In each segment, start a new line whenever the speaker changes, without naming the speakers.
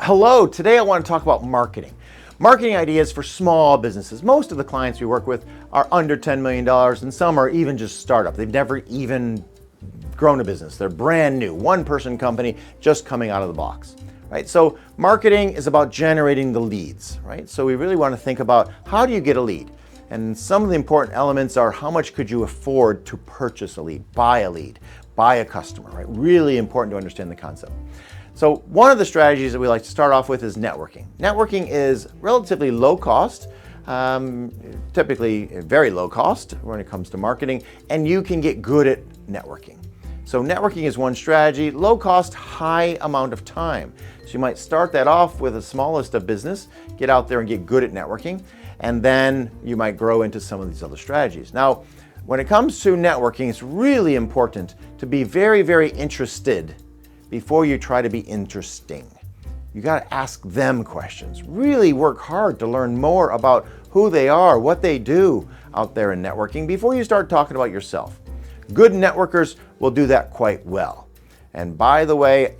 Hello, today I want to talk about marketing. Marketing ideas for small businesses. Most of the clients we work with are under $10 million and some are even just startup. They've never even grown a business. They're brand new, one-person company just coming out of the box, right? So marketing is about generating the leads, right? So we really want to think about how do you get a lead? And some of the important elements are how much could you afford to purchase a lead, buy a customer, right? Really important to understand the concept. So one of the strategies that we like to start off with is networking. Networking is relatively low cost, typically very low cost when it comes to marketing, and you can get good at networking. So networking is one strategy, low cost, high amount of time. So you might start that off with the smallest of business, get out there and get good at networking, and then you might grow into some of these other strategies. Now, when it comes to networking, it's really important to be very, very interested before you try to be interesting. You got to ask them questions. Really work hard to learn more about who they are, what they do out there in networking before you start talking about yourself. Good networkers will do that quite well. And by the way,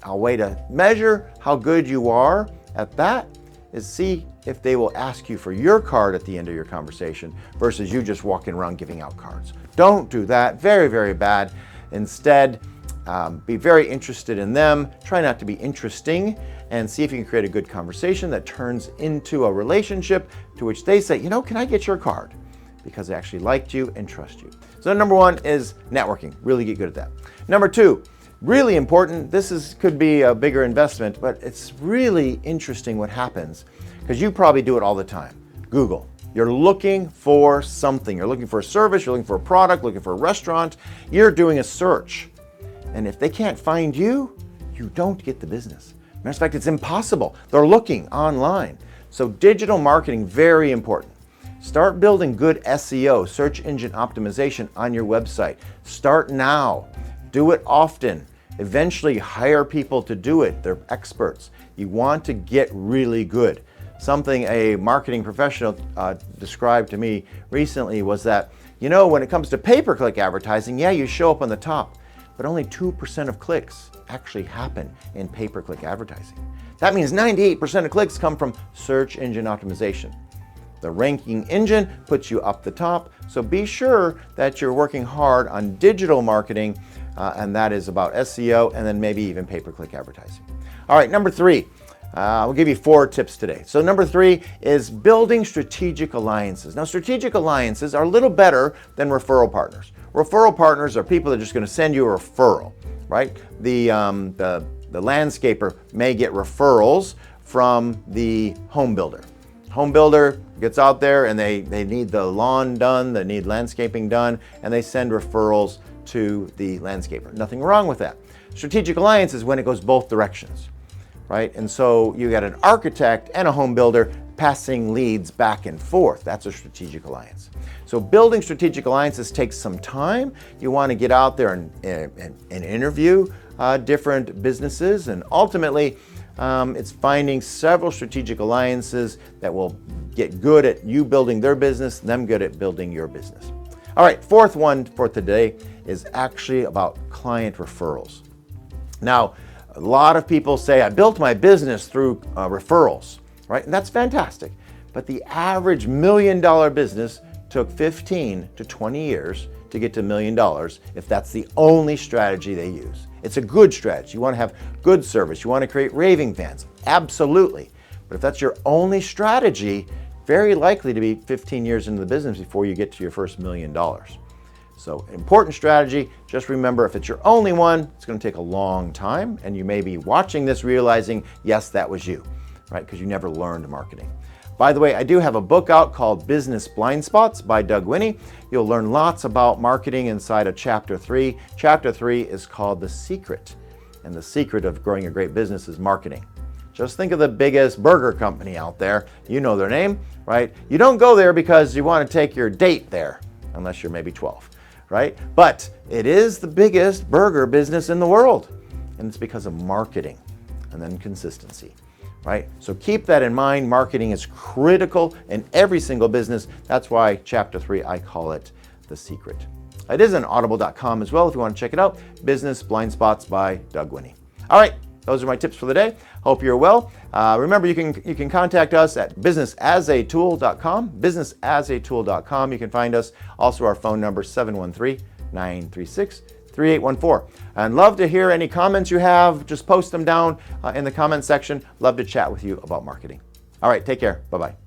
a way to measure how good you are at that is see if they will ask you for your card at the end of your conversation versus you just walking around giving out cards. Don't do that. Very, very bad. Instead, be very interested in them, try not to be interesting, and see if you can create a good conversation that turns into a relationship to which they say, you know, can I get your card? Because they actually liked you and trust you. So number one is networking, really get good at that. Number two, really important, could be a bigger investment, but it's really interesting what happens because you probably do it all the time. Google. You're looking for something. You're looking for a service, you're looking for a product, looking for a restaurant. You're doing a search. And if they can't find you, you don't get the business. Matter of fact, it's impossible. They're looking online. So digital marketing, very important. Start building good SEO, search engine optimization on your website. Start now. Do it often. Eventually hire people to do it. They're experts. You want to get really good. Something a marketing professional described to me recently was that, you know, when it comes to pay-per-click advertising, yeah, you show up on the top, but only 2% of clicks actually happen in pay-per-click advertising. That means 98% of clicks come from search engine optimization. The ranking engine puts you up the top, so be sure that you're working hard on digital marketing, and that is about SEO and then maybe even pay-per-click advertising. All right, number three. We'll give you 4 tips today. So number 3 is building strategic alliances. Now, strategic alliances are a little better than referral partners. Referral partners are people that are just going to send you a referral, right? The landscaper may get referrals from the home builder. Home builder gets out there and they need the lawn done, they need landscaping done, and they send referrals to the landscaper. Nothing wrong with that. Strategic alliance is when it goes both directions. Right? And so you got an architect and a home builder passing leads back and forth. That's a strategic alliance. So building strategic alliances takes some time. You want to get out there and interview different businesses, and ultimately it's finding several strategic alliances that will get good at you building their business, them good at building your business. All right, 4th one for today is actually about client referrals. Now, a lot of people say, I built my business through referrals, right? And that's fantastic. But the average $1 million business took 15 to 20 years to get to $1 million if that's the only strategy they use. It's a good strategy. You want to have good service. You want to create raving fans. Absolutely. But if that's your only strategy, very likely to be 15 years into the business before you get to your first $1 million. So important strategy, just remember if it's your only one, it's going to take a long time, and you may be watching this realizing, yes, that was you, right? Because you never learned marketing. By the way, I do have a book out called Business Blind Spots by Doug Winnie. You'll learn lots about marketing inside of Chapter 3. Chapter 3 is called The Secret, and the secret of growing a great business is marketing. Just think of the biggest burger company out there. You know their name, right? You don't go there because you want to take your date there, unless you're maybe 12. Right? But it is the biggest burger business in the world. And it's because of marketing and then consistency, right? So keep that in mind. Marketing is critical in every single business. That's why Chapter 3, I call it The Secret. It is on audible.com as well if you want to check it out. Business Blind Spots by Doug Winnie. All right, those are my tips for the day. Hope you're well. Remember, you can contact us at businessasatool.com. Businessasatool.com. You can find us also our phone number 713-936-3814. And love to hear any comments you have. Just post them down in the comment section. Love to chat with you about marketing. All right, take care. Bye-bye.